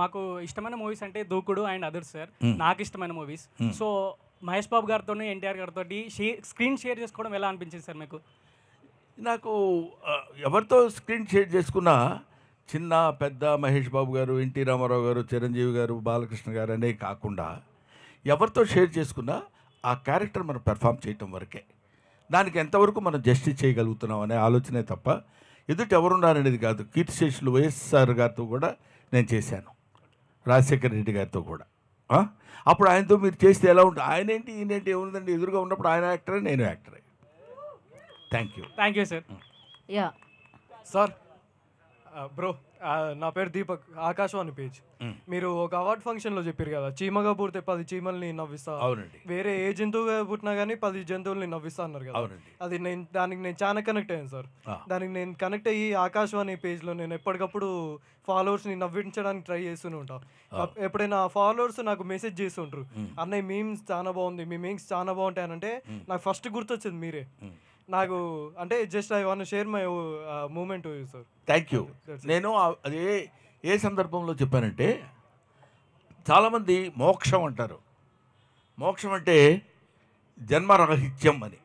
మాకు ఇష్టమైన మూవీస్ అంటే దూకుడు అండ్ అదర్స్ సార్. నాకు ఇష్టమైన మూవీస్. సో మహేష్ బాబు గారితో, ఎన్టీఆర్ గారితో స్క్రీన్ షేర్ చేసుకోవడం ఎలా అనిపించింది సార్ మీకు? నాకు ఎవరితో స్క్రీన్ షేర్ చేసుకున్నా, చిన్న పెద్ద మహేష్ బాబు గారు, ఎన్టీ రామారావు గారు, చిరంజీవి గారు, బాలకృష్ణ గారు అనే కాకుండా ఎవరితో షేర్ చేసుకున్నా ఆ క్యారెక్టర్ మనం పెర్ఫామ్ చేయటం వరకే. దానికి ఎంతవరకు మనం జస్టిస్ చేయగలుగుతున్నాం అనే ఆలోచనే తప్ప ఎదుటి ఎవరున్నారనేది కాదు. కీర్తిశేషులు వైఎస్ఆర్ గారితో కూడా నేను చేశాను, రాజశేఖర రెడ్డి గారితో కూడా. అప్పుడు ఆయనతో మీరు చేస్తే ఎలా ఉంటుంది, ఆయన ఏంటి ఈయనేంటి ఏముందండి, ఎదురుగా ఉన్నప్పుడు ఆయన యాక్టరే నేను యాక్టరే. Thank you. Thank you sir. Yeah sir bro నా పేరు దీపక్, ఆకాశవాణి పేజ్. మీరు ఒక అవార్డ్ ఫంక్షన్లో చెప్పారు కదా, చీమగా పుడితే 10 చీమల్ని నవ్విస్తా, అవునండి. వేరే ఏ జంతువుగా పుట్టినా కానీ 10 జంతువుల్ని నవ్విస్తా అన్నారు కదా. అవునండి. అది దానికి నేను చాలా కనెక్ట్ అయ్యాను సార్. దానికి నేను కనెక్ట్ అయ్యి ఆకాశవాణి పేజ్లో నేను ఎప్పటికప్పుడు ఫాలోవర్స్ని నవ్వించడానికి ట్రై చేస్తూనే ఉంటాను. ఎప్పుడైనా ఫాలోవర్స్ నాకు మెసేజ్ చేస్తుంటారు, అన్నయ్య మీమ్స్ చాలా బాగుంది, మీ మీమ్స్ చాలా బాగుంటాయనంటే నాకు ఫస్ట్ గుర్తొచ్చింది మీరే. నాకు అంటే just I want share my moment sir. Thank you. నేను అదే ఏ సందర్భంలో చెప్పానంటే, చాలామంది మోక్షం అంటారు. మోక్షం అంటే జన్మరాహిత్యం అని.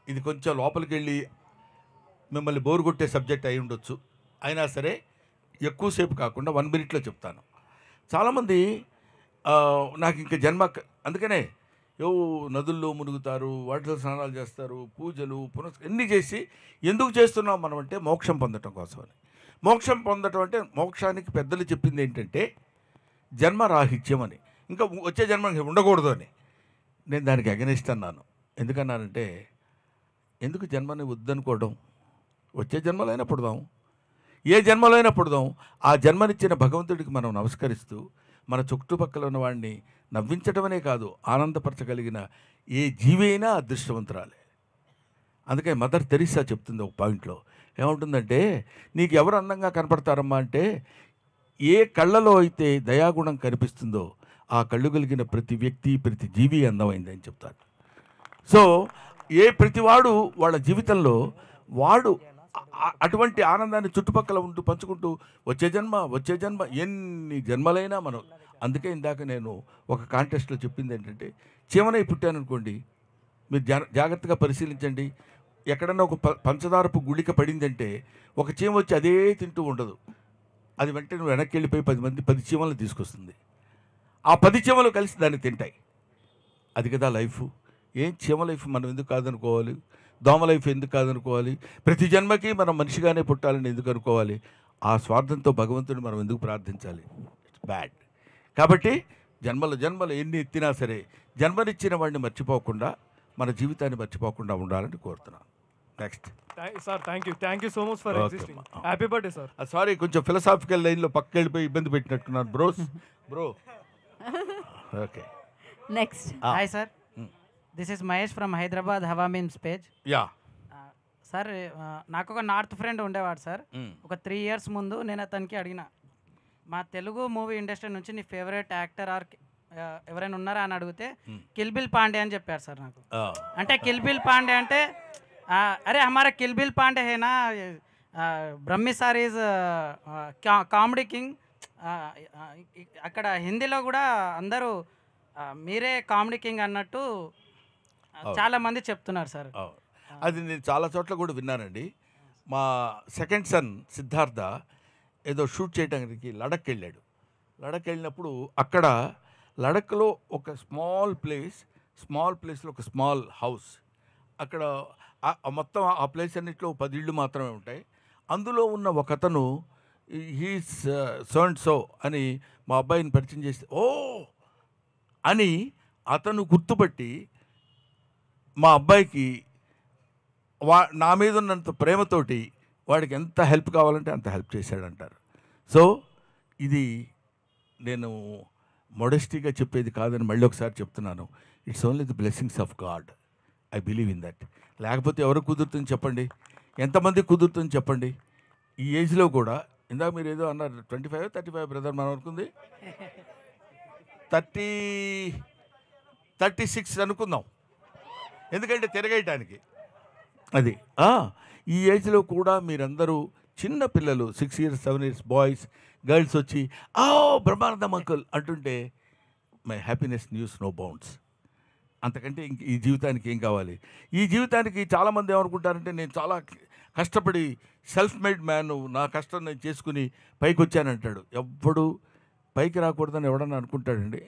ఇది కొంచెం లోపలికి వెళ్ళి మిమ్మల్ని బోరు కొట్టే సబ్జెక్ట్ అయి ఉండొచ్చు. అయినా సరే ఎక్కువసేపు కాకుండా 1 minute చెప్తాను. చాలామంది నాకు ఇంకా జన్మ, అందుకనే నదుల్లో మునుగుతారు, వాటిలో స్నానాలు చేస్తారు, పూజలు ఎన్ని చేసి ఎందుకు చేస్తున్నాం మనం అంటే మోక్షం పొందటం కోసమని. మోక్షం పొందటం అంటే మోక్షానికి పెద్దలు చెప్పింది ఏంటంటే జన్మరాహిత్యం అని, ఇంకా వచ్చే జన్మ ఉండకూడదు అని. నేను దానికి అగెనిస్ట్ అన్నాను. ఎందుకన్నానంటే, ఎందుకు జన్మని వద్దనుకోవడం? వచ్చే జన్మలైనా పుడదాం, ఏ జన్మలైనా పుడదాం. ఆ జన్మనిచ్చిన భగవంతుడికి మనం నమస్కరిస్తూ మన చుట్టుపక్కల ఉన్న వాడిని నవ్వించడమనే కాదు, ఆనందపరచగలిగిన ఏ జీవి అయినా అదృష్టవంతురాలే. అందుకే మదర్ తెరీసా చెప్తుంది ఒక పాయింట్లో, ఏముంటుందంటే, నీకు ఎవరు అందంగా కనపడతారమ్మా అంటే, ఏ కళ్ళలో అయితే దయాగుణం కనిపిస్తుందో ఆ కళ్ళు కలిగిన ప్రతి వ్యక్తి, ప్రతి జీవి అందమైందని చెప్తారు. సో ప్రతివాడు వాళ్ళ జీవితంలో వాడు అటువంటి ఆనందాన్ని చుట్టుపక్కల ఉంటూ పంచుకుంటూ వచ్చే జన్మ ఎన్ని జన్మలైనా మనం. అందుకే ఇందాక నేను ఒక కాంటెస్ట్లో చెప్పింది ఏంటంటే, చీమనై పుట్టాననుకోండి, మీరు జాగ్రత్తగా పరిశీలించండి. ఎక్కడన్నా ఒక పంచదారపు గుళిక పడిందంటే ఒక చీమ వచ్చి అదే తింటూ ఉండదు. అది వెంటనే నువ్వు వెనక్కి వెళ్ళిపోయి 10 చీమలను తీసుకొస్తుంది. ఆ 10 చీమలు కలిసి దాన్ని తింటాయి. అది కదా లైఫ్. ఏం చీమ లైఫ్ మనం ఎందుకు కాదనుకోవాలి? దోమ లైఫ్ ఎందుకు కాదనుకోవాలి? ప్రతి జన్మకి మనం మనిషిగానే పుట్టాలని ఎందుకు అనుకోవాలి? ఆ స్వార్థంతో భగవంతుని మనం ఎందుకు ప్రార్థించాలి? It's bad. కాబట్టి జన్మలు ఎన్ని ఎత్తినా సరే జన్మనిచ్చిన వాడిని మర్చిపోకుండా, మన జీవితాన్ని మర్చిపోకుండా ఉండాలని కోరుతున్నాను. Next sir, thank you so much for existing. Happy birthday sir. Sorry, కొంచెం ఫిలసాఫికల్ లైన్లో పక్కకి వెళ్ళిపోయి ఇబ్బంది పెట్టినట్టున్నాను bro. Okay, next. Hi sir, this is Mahesh from Hyderabad Hawa memes page. Yeah sir, నాకు ఒక నార్త్ ఫ్రెండ్ ఉండేవాడు సార్. ఒక 3 years ముందు నేను అతనికి అడిగిన, మా తెలుగు మూవీ ఇండస్ట్రీ నుంచి నీ ఫేవరెట్ యాక్టర్ ఆర్ ఎవరైనా ఉన్నారా అని అడిగితే కిల్ బిల్ పాండే అని చెప్పారు సార్ నాకు. అంటే కిల్ బిల్ పాండే అంటే అరే హమారా కిల్ బిల్ పాండే హేనా, Brahmi sir is comedy king. అక్కడ హిందీలో కూడా అందరూ మీరే కామెడీ కింగ్ అన్నట్టు చాలామంది చెప్తున్నారు సార్. అది నేను చాలా చోట్ల కూడా విన్నానండి. మా సెకండ్ సన్ సిద్ధార్థ ఏదో షూట్ చేయడానికి లడక్ వెళ్ళాడు. లడక్ వెళ్ళినప్పుడు అక్కడ లడఖ్లో ఒక స్మాల్ ప్లేస్లో ఒక స్మాల్ హౌస్, అక్కడ మొత్తం ఆ ప్లేస్ అన్నింటిలో 10 ఇళ్ళు మాత్రమే ఉంటాయి. అందులో ఉన్న ఒక అతను హీస్ సో అండ్ సో అని మా అబ్బాయిని పరిచయం చేస్తే, ఓ అని అతను గుర్తుపట్టి మా అబ్బాయికి నా మీద ఉన్నంత ప్రేమతోటి వాడికి ఎంత హెల్ప్ కావాలంటే అంత హెల్ప్ చేశాడంటారు. సో ఇది నేను మొడెస్టీగా చెప్పేది కాదని మళ్ళీ ఒకసారి చెప్తున్నాను. It's only the blessings of God. I believe in that. లేకపోతే ఎవరు కుదురుతుంది చెప్పండి? ఎంతమంది కుదురుతుంది చెప్పండి? ఈ ఏజ్లో కూడా. ఇందాక మీరు ఏదో అన్నారు 25, 35 బ్రదర్, మనం అనుకుంది 36 అనుకుందాం, ఎందుకంటే తిరగేయటానికి. అది ఈ ఏజ్లో కూడా మీరందరూ చిన్న పిల్లలు 6 years 7 years బాయ్స్ గర్ల్స్ వచ్చి బ్రహ్మానందం అంకుల్ అంటుంటే my happiness knows no bounds. అంతకంటే ఇంక ఈ జీవితానికి ఏం కావాలి? ఈ జీవితానికి చాలామంది ఏమనుకుంటారంటే, నేను చాలా కష్టపడి సెల్ఫ్ మేడ్ మ్యాన్, నా కష్టం నేను చేసుకుని పైకి వచ్చానంటాడు. ఎవ్వడు పైకి రాకూడదని ఎవడన్నా అనుకుంటాడండి?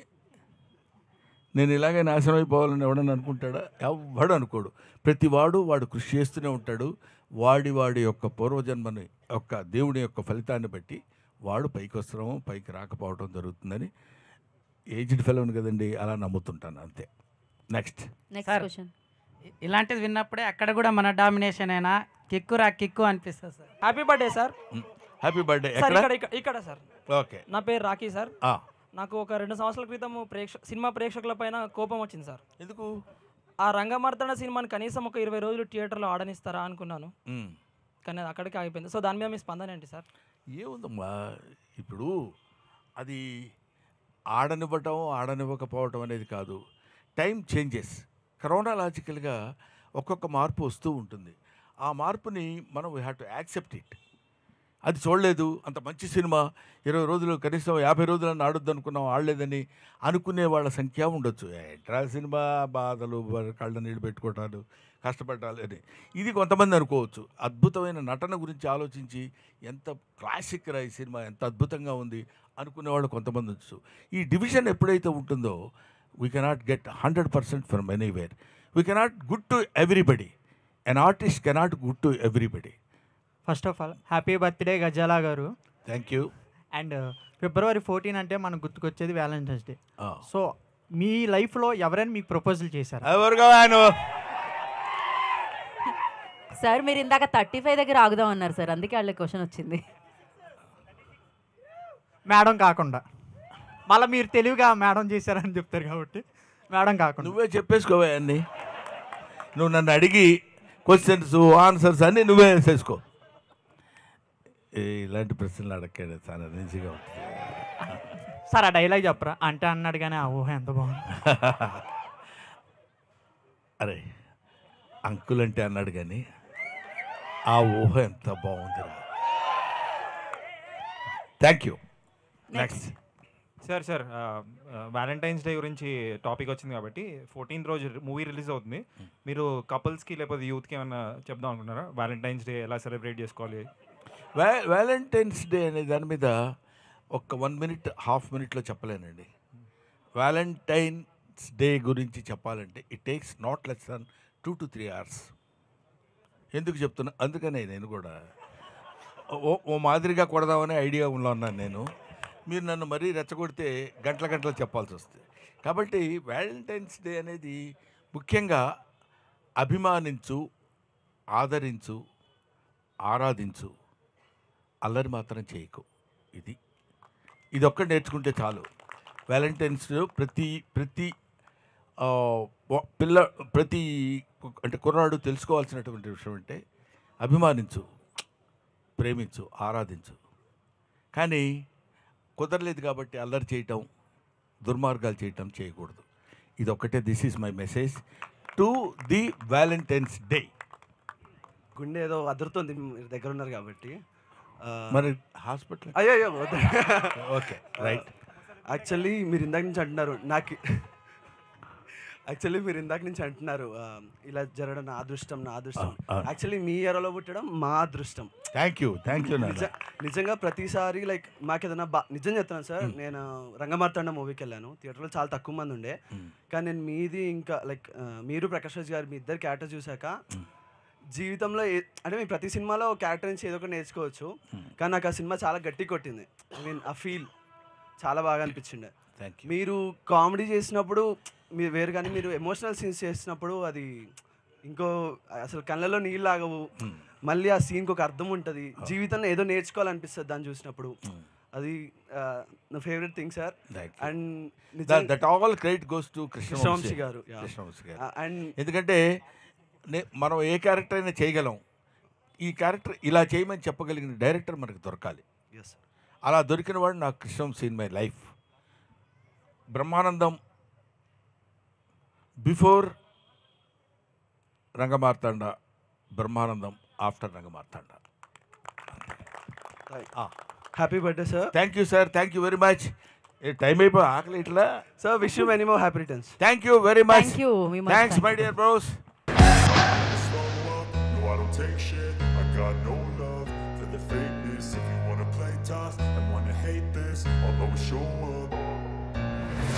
నేను ఇలాగే నాశనం అయిపోవాలని ఎవడన్నా అనుకుంటాడా? ఎవ్వడు అనుకోడు. ప్రతివాడు వాడు కృషి చేస్తూనే ఉంటాడు. వాడి యొక్క పూర్వజన్మని యొక్క దేవుడి యొక్క ఫలితాన్ని బట్టి వాడు పైకి వస్తడం, పైకి రాకపోవడం జరుగుతుందని ఏజ్డ్ ఫెలోని కదండి, అలా నమ్ముతుంటాను అంతే. Next question. ఇలాంటిది విన్నప్పుడే అక్కడ కూడా మన డామినేషన్ అయినా కిక్కు అనిపిస్తుంది sir. Happy birthday sir. Happy birthday. Sir ఇక్కడ సార్. ఓకే. నా పేరు రాకీ సార్. నాకు ఒక 2 సంవత్సరాల క్రితం సినిమా ప్రేక్షకుల పైన కోపం వచ్చింది సార్. ఎందుకు? ఆ రంగమార్తాండ సినిమాని కనీసం ఒక 20 రోజులు థియేటర్లో ఆడనిస్తారా అనుకున్నాను, కానీ అది అక్కడికి ఆగిపోయింది. సో దాని మీద మీ స్పందన ఏంటి సార్? ఏముందమ్మా, ఇప్పుడు అది ఆడనివ్వకపోవటం అనేది కాదు. టైం చేంజెస్, క్రోనాలాజికల్గా ఒక్కొక్క మార్పు వస్తూ ఉంటుంది. ఆ మార్పుని మనం we have to accept it. అది చూడలేదు, అంత మంచి సినిమా 20 రోజులు కనీసం 50 రోజులను ఆడొద్దు అనుకున్నాం, ఆడలేదని అనుకునే వాళ్ళ సంఖ్య ఉండొచ్చు. ఎంట్రా సినిమా బాధలు, కళ్ళ నీళ్ళు పెట్టుకోవటాలు, కష్టపడాలి అని ఇది కొంతమంది అనుకోవచ్చు. అద్భుతమైన నటన గురించి ఆలోచించి ఎంత క్లాసిక్ రా ఈ సినిమా, ఎంత అద్భుతంగా ఉంది అనుకునేవాళ్ళు కొంతమంది వచ్చు. ఈ డివిజన్ ఎప్పుడైతే ఉంటుందో we cannot get 100% from anywhere. We cannot good to everybody. An artist cannot good to everybody. First of all happy birthday Ghazala గారు. Thank you. అండ్ February 14 అంటే మనకు గుర్తుకొచ్చేది వ్యాలంటైన్స్ డే. సో మీ లైఫ్లో ఎవరైనా మీకు ప్రపోజల్ చేశారు? సార్ మీరు ఇందాక 35 దగ్గర ఆగుదాం అన్నారు సార్, అందుకే వాళ్ళ క్వశ్చన్ వచ్చింది. మేడం కాకుండా మళ్ళీ మీరు తెలివిగా మేడం చేశారని చెప్తారు కాబట్టి మేడం కాకుండా నువ్వే చెప్పేసుకోవా అన్నీ. నువ్వు నన్ను అడిగి క్వశ్చన్స్ ఆన్సర్స్ అన్నీ నువ్వే వేసేసుకో. ఇలాంటి ప్రశ్నలు అడగండి, చాలా ఈజీగా ఉంటుంది సార్. ఆ డైలాగ్ చెప్పరా అంటే అన్నాడు కానీ ఆ ఊహ ఎంత బాగుంది. అరే అంకుల్ అంటే అన్నాడు కానీ ఆ ఊహ ఎంత బాగుందిరా. Thank you. Next sir Valentine's day గురించి టాపిక్ వచ్చింది కాబట్టి 14th రోజు మూవీ రిలీజ్ అవుతుంది. మీరు కపుల్స్కి లేకపోతే యూత్కి ఏమైనా చెప్దాం అనుకుంటున్నారా? వ్యాలంటైన్స్ డే ఎలా సెలబ్రేట్ చేసుకోవాలి? వ్యాలంటైన్స్ డే అనే దాని మీద ఒక 1 minute, ½ minute చెప్పలేనండి. వ్యాలంటైన్స్ డే గురించి చెప్పాలంటే it takes not less than 2 to 3 hours. ఎందుకు చెప్తున్నా, అందుకనే నేను కూడా ఓ మాదిరిగా కొడదామనే ఐడియా ఉన్నాను నేను. మీరు నన్ను మరీ రెచ్చగొడితే గంటలు చెప్పాల్సి వస్తుంది. కాబట్టి వ్యాలంటైన్స్ డే అనేది ముఖ్యంగా అభిమానించు, ఆదరించు, ఆరాధించు, అల్లరి మాత్రం చేయకు. ఇది ఒక్కటి నేర్చుకుంటే చాలు. వ్యాలంటైన్స్ ప్రతి అంటే కుర్రాడు తెలుసుకోవాల్సినటువంటి విషయం అంటే అభిమానించు, ప్రేమించు, ఆరాధించు. కానీ కుదరలేదు కాబట్టి అల్లరి చేయటం, దుర్మార్గాలు చేయటం చేయకూడదు. ఇదొక్కటే. This is my message to the Valentine's day. గుండె ఏదో అదురుతుంది, మీరు దగ్గర ఉన్నారు కాబట్టి. మరి హాస్పిటల్ అయ్యో ఓకే రైట్. యాక్చువల్లీ మీరు ఇందాక నుంచి అంటున్నారు ఇలా జరగడం నా అదృష్టం. యాక్చువల్లీ మీ ఏరియాలో పుట్టడం మా అదృష్టం. Thank you. నిజంగా ప్రతిసారి లైక్ మాకు ఏదైనా నిజం చెప్తున్నాను సార్. నేను రంగమార్తాండ మూవీకి వెళ్ళాను, థియేటర్లో చాలా తక్కువ మంది ఉండే. కానీ నేను మీది ఇంకా లైక్ మీరు ప్రకాష్ రాజ్ గారు మీ ఇద్దరు క్యారెక్టర్ చూశాక జీవితంలో అంటే మీ ప్రతి సినిమాలో క్యారెక్టర్ నుంచి ఏదో ఒకటి నేర్చుకోవచ్చు. కానీ నాకు ఆ సినిమా చాలా గట్టి కొట్టింది. ఆ ఫీల్ చాలా బాగా అనిపించిండే. మీరు కామెడీ చేసినప్పుడు మీరు వేరు, కానీ మీరు ఎమోషనల్ సీన్స్ చేసినప్పుడు అది ఇంకో అసలు కళ్ళలో నీళ్ళు ఆగవు. మళ్ళీ ఆ సీన్కి ఒక అర్థం ఉంటుంది. జీవితంలో ఏదో నేర్చుకోవాలనిపిస్తుంది దాన్ని చూసినప్పుడు. అది నా favourite thing sir. And that all credit goes to Krishna Vamsi గారు. అండ్ ఎందుకంటే మనం ఏ క్యారెక్టర్ అయినా చేయగలం. ఈ క్యారెక్టర్ ఇలా చేయమని చెప్పగలిగిన డైరెక్టర్ మనకు దొరకాలి. అలా దొరికిన వాడు నాకు Krishna Vamsi in my life. Brahmanandam before Rangamarthanda, Brahmanandam after Rangamarthanda. Happy birthday sir. Thank you sir. Thank you very much. Time అయిపోయి ఆకలి ఇట్లా sir. Wish you many more happy returns. Thank you very much. Thanks my dear bros. Take shit, I got no love for the fakeness. If you wanna play tough and wanna hate this, I'll always show up.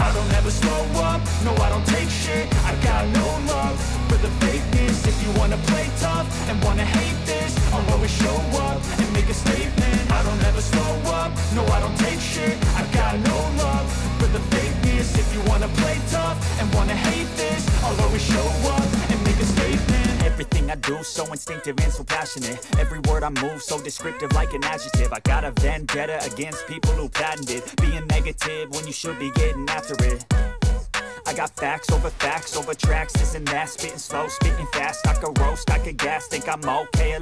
I don't ever slow up, no I don't take shit. I got no love for the fakeness. If you wanna play tough and wanna hate this, I'll always show up and make a statement. I don't ever slow up, no I don't take shit. I got no love for the fakeness. If you wanna play tough and wanna hate this, I'll always show up and make a statement. so instinctive and so passionate. Every word I move so descriptive like an adjective. I got a vendetta against people who patented being negative when you should be getting after it. I got facts over tracks, this and that, spitting slow, spitting fast. I could roast, I could gas, think I'm okay.